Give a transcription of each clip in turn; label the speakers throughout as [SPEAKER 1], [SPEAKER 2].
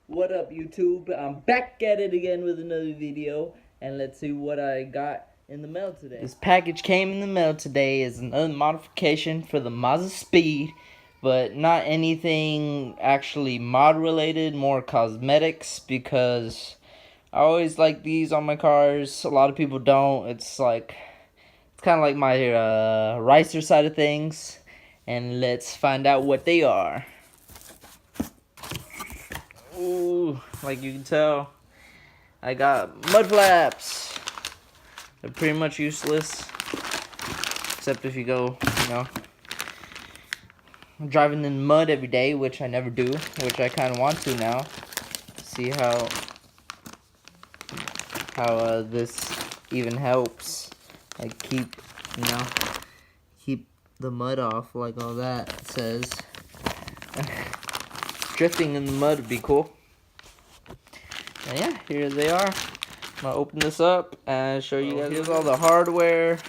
[SPEAKER 1] What up, YouTube? I'm back at it again with another video, and let's see what I got in the mail today. This package came in the mail today is another modification for the Mazdaspeed, but not anything actually mod related, more cosmetics, because I always like these on my cars. A lot of people don't. It's kind of like my ricer side of things, and let's find out what they are. Ooh, like you can tell, I got mudflaps. They're pretty much useless, except if you go, driving in mud every day, which I never do, which I kind of want to now. See how this even helps. Like keep the mud off, like all that says. Drifting in the mud would be cool. And yeah, here they are. I'm gonna open this up and show you guys. Here's all the hardware,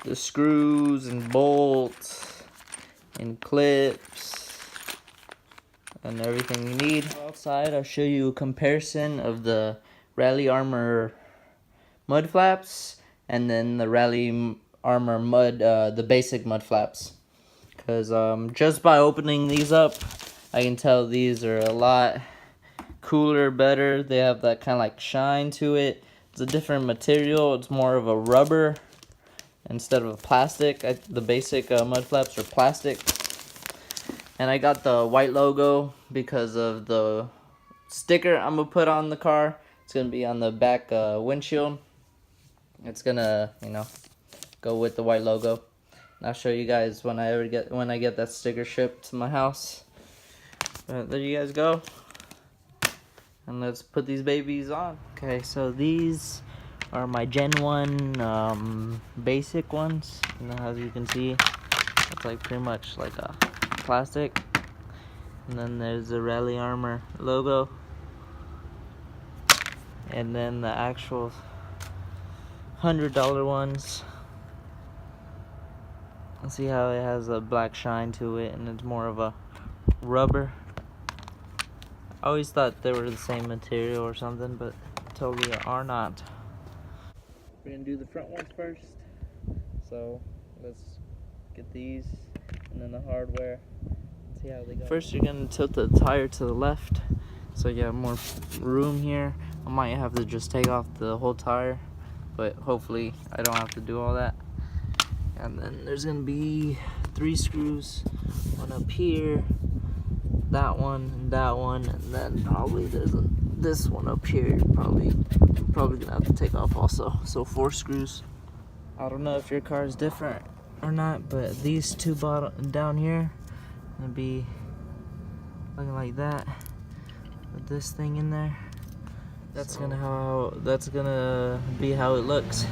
[SPEAKER 1] the screws and bolts and clips and everything you need. Outside, I'll show you a comparison of the Rally Armor mud flaps and then the Rally Armor mud, the basic mud flaps. Because just by opening these up, I can tell these are a lot cooler, better. They have that kind of like shine to it. It's a different material. It's more of a rubber instead of a plastic. The basic mud flaps are plastic. And I got the white logo because of the sticker I'm going to put on the car. It's going to be on the back windshield. It's going to, go with the white logo. And I'll show you guys when I get that sticker shipped to my house. But there you guys go. And let's put these babies on. Okay, so these are my Gen 1 basic ones. As you can see, it's like pretty much like a plastic. And then there's the Rally Armor logo. And then the actual $100 ones. See how it has a black shine to it, and it's more of a rubber. I always thought they were the same material or something, but totally are not. We're gonna do the front ones first. So let's get these, and then the hardware. See how they go. First, you're gonna tilt the tire to the left, so you have more room here. I might have to just take off the whole tire, but hopefully I don't have to do all that. And then there's gonna be 3 screws, one up here, that one, and then probably there's this one up here. Probably gonna have to take off also. So 4 screws. I don't know if your car is different or not, but these 2 down here gonna be looking like that with this thing in there. That's gonna be how it looks.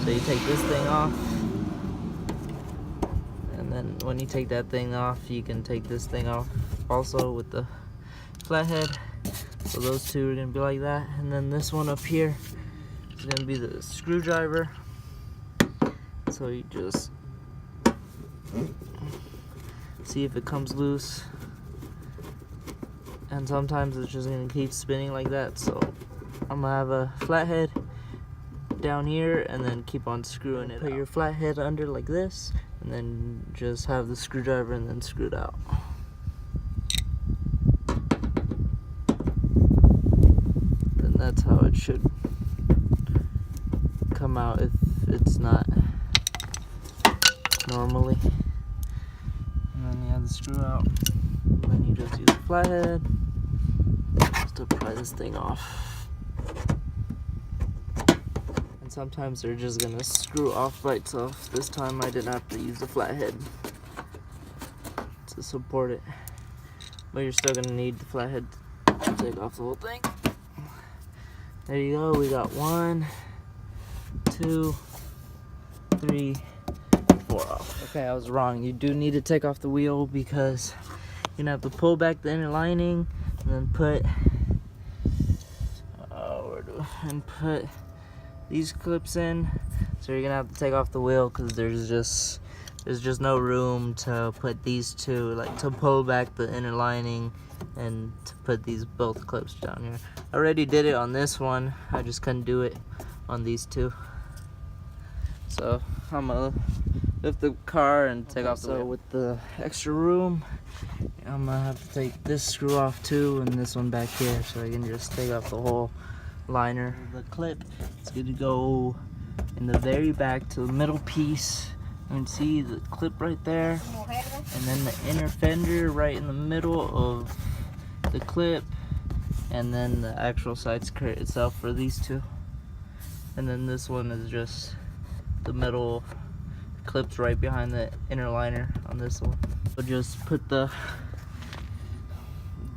[SPEAKER 1] So you take this thing off. And then when you take that thing off, you can take this thing off also with the flathead. So those 2 are gonna be like that. And then this one up here is gonna be the screwdriver. So you just see if it comes loose. And sometimes it's just gonna keep spinning like that. So I'm gonna have a flathead down here and then keep on screwing it. Put your flathead under like this, and then just have the screwdriver and then screw it out. And that's how it should come out if it's not normally. And then you have the screw out. And then you just use the flathead just to pry this thing off. Sometimes they're just gonna screw off by itself. This time I didn't have to use the flathead to support it, but you're still gonna need the flathead to take off the whole thing. There you go. We got 1, 2, 3, 4 off. Okay, I was wrong. You do need to take off the wheel because you're gonna have to pull back the inner lining and then put these clips in. So you're gonna have to take off the wheel because there's just there's just no room to put these two, like to pull back the inner lining and to put these both clips down here. I already did it on this one, I just couldn't do it on these two. So I'm gonna lift the car and take off the wheel. So with the extra room, I'm gonna have to take this screw off too and this one back here so I can just take off the whole liner. The clip is gonna go in the very back to the middle piece. You can see the clip right there, and then the inner fender right in the middle of the clip, and then the actual side skirt itself for these two. And then this one is just the middle clips right behind the inner liner on this one. We'll just put the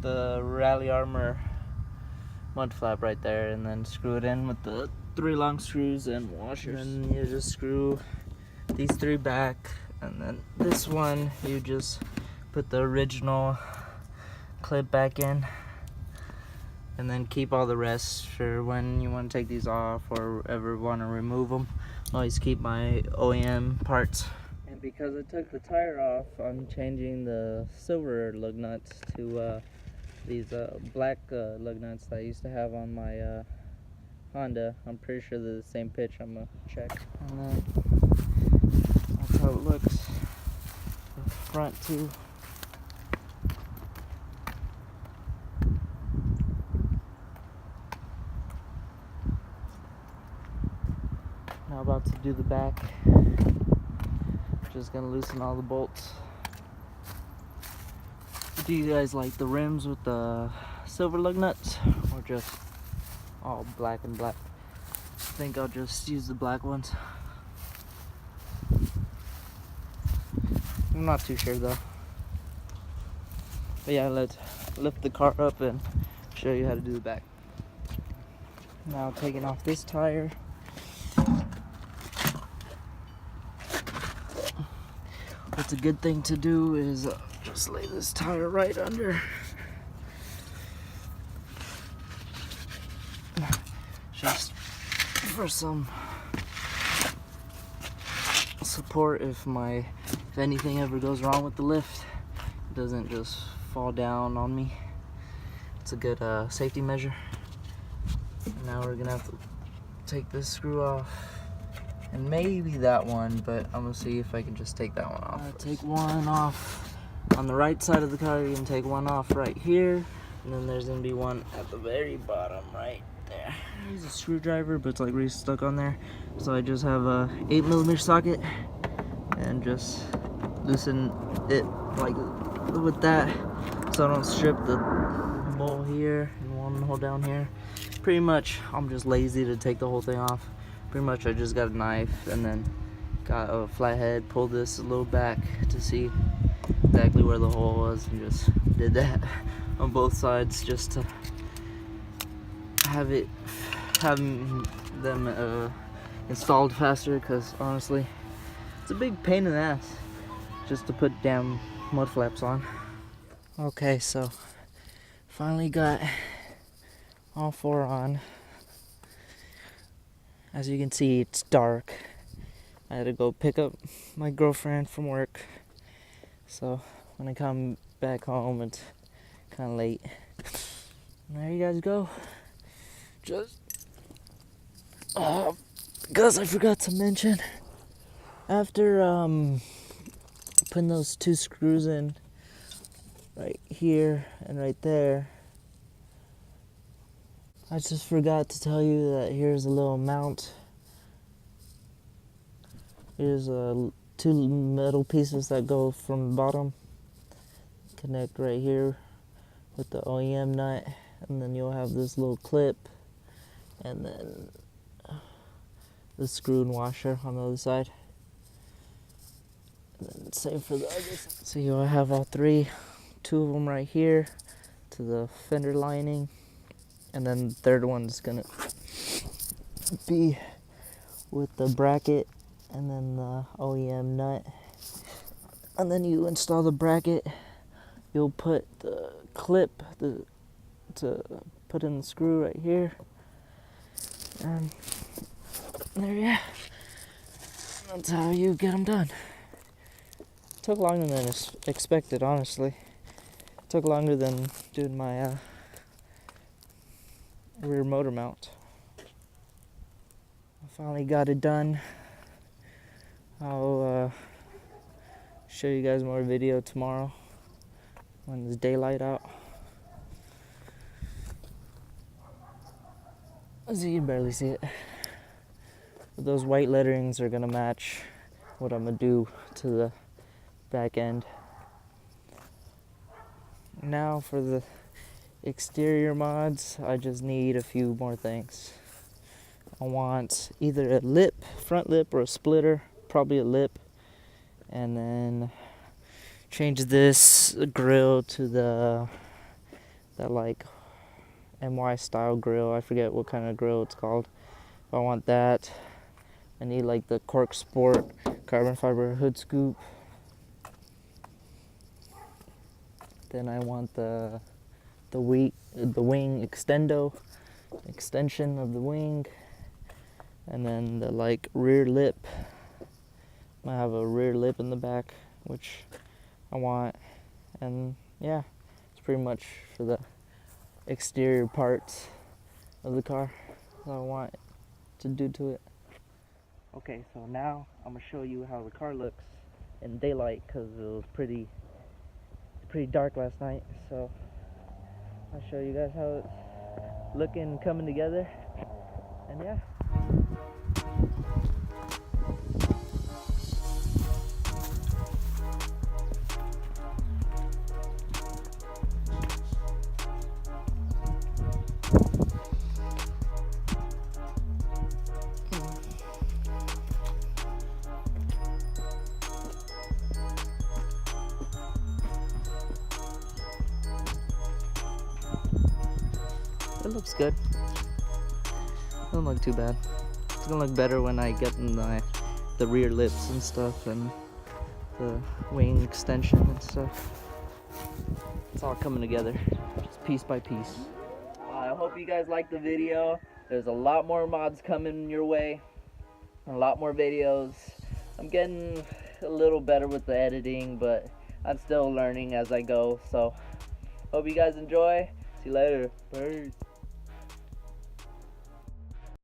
[SPEAKER 1] Rally Armor mud flap right there and then screw it in with the 3 long screws and washers. And then you just screw these 3 back, and then this one you just put the original clip back in, and then keep all the rest for when you want to take these off or ever want to remove them. Always keep my OEM parts. And because I took the tire off, I'm changing the silver lug nuts to these black lug nuts that I used to have on my Honda. I'm pretty sure they're the same pitch. I'm gonna check. And then that's how it looks. The front too. Now about to do the back. Just gonna loosen all the bolts. Do you guys like the rims with the silver lug nuts or just all black and black? I think I'll just use the black ones. I'm not too sure though. But yeah, let's lift the car up and show you how to do the back. Now taking off this tire. What's a good thing to do is just lay this tire right under. Just for some support if anything ever goes wrong with the lift, it doesn't just fall down on me. It's a good safety measure. And now we're gonna have to take this screw off. And maybe that one, but I'm gonna see if I can just take that one off. Take one off on the right side of the car. You can take one off right here, and then there's gonna be one at the very bottom right there. Use a screwdriver, but it's like really stuck on there. So I just have a 8mm socket and just loosen it like with that, so I don't strip the bolt here and one hole down here. Pretty much, I'm just lazy to take the whole thing off. Pretty much I just got a knife and then got a flathead, pulled this a little back to see exactly where the hole was, and just did that on both sides just to have them installed faster, because honestly it's a big pain in the ass just to put damn mud flaps on. Okay, so finally got all 4 on. As you can see, it's dark. I had to go pick up my girlfriend from work, so when I come back home it's kind of late. And there you guys go. Just because I forgot to mention, after putting those 2 screws in right here and right there, I just forgot to tell you that here's a little mount. Here's 2 metal pieces that go from the bottom. Connect right here with the OEM nut, and then you'll have this little clip, and then the screw and washer on the other side. And then same for the other side. So you'll have all 3, 2 of them right here to the fender lining. And then the third one's gonna be with the bracket and then the OEM nut. And then you install the bracket. You'll put the clip to put in the screw right here. And there you go. That's how you get them done. took longer than expected, honestly. It took longer than doing my rear motor mount. I finally got it done. I'll show you guys more video tomorrow when there's daylight out. As you can barely see it. But those white letterings are gonna match what I'm gonna do to the back end. Now for the exterior mods, I just need a few more things. I want either a lip, front lip, or a splitter, probably a lip, and then change this grill to that like MY style grill. I forget what kind of grill it's called. I want that. I need like the Cork Sport carbon fiber hood scoop. Then I want the wing extension of the wing, and then the like rear lip. I have a rear lip in the back, which I want, and yeah, it's pretty much for the exterior parts of the car that I want to do to it. Okay, so now I'm gonna show you how the car looks in daylight, because it was pretty dark last night. So I'll show you guys how it's looking, coming together, and yeah. It looks good. Doesn't look too bad. It's gonna look better when I get in the rear lips and stuff, and the wing extension and stuff. It's all coming together, just piece by piece. I hope you guys liked the video. There's a lot more mods coming your way, a lot more videos. I'm getting a little better with the editing, but I'm still learning as I go. So hope you guys enjoy. See you later. Bye.